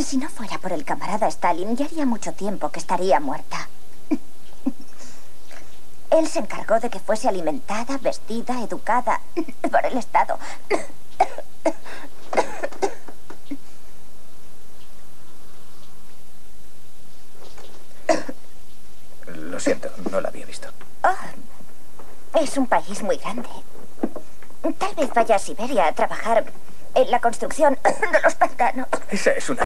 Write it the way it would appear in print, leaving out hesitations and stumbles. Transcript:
Si no fuera por el camarada Stalin, ya haría mucho tiempo que estaría muerta. Él se encargó de que fuese alimentada, vestida, educada por el Estado. Lo siento, no la había visto. Oh, es un país muy grande. Tal vez vaya a Siberia a trabajar en la construcción de los pantanos. Esa es una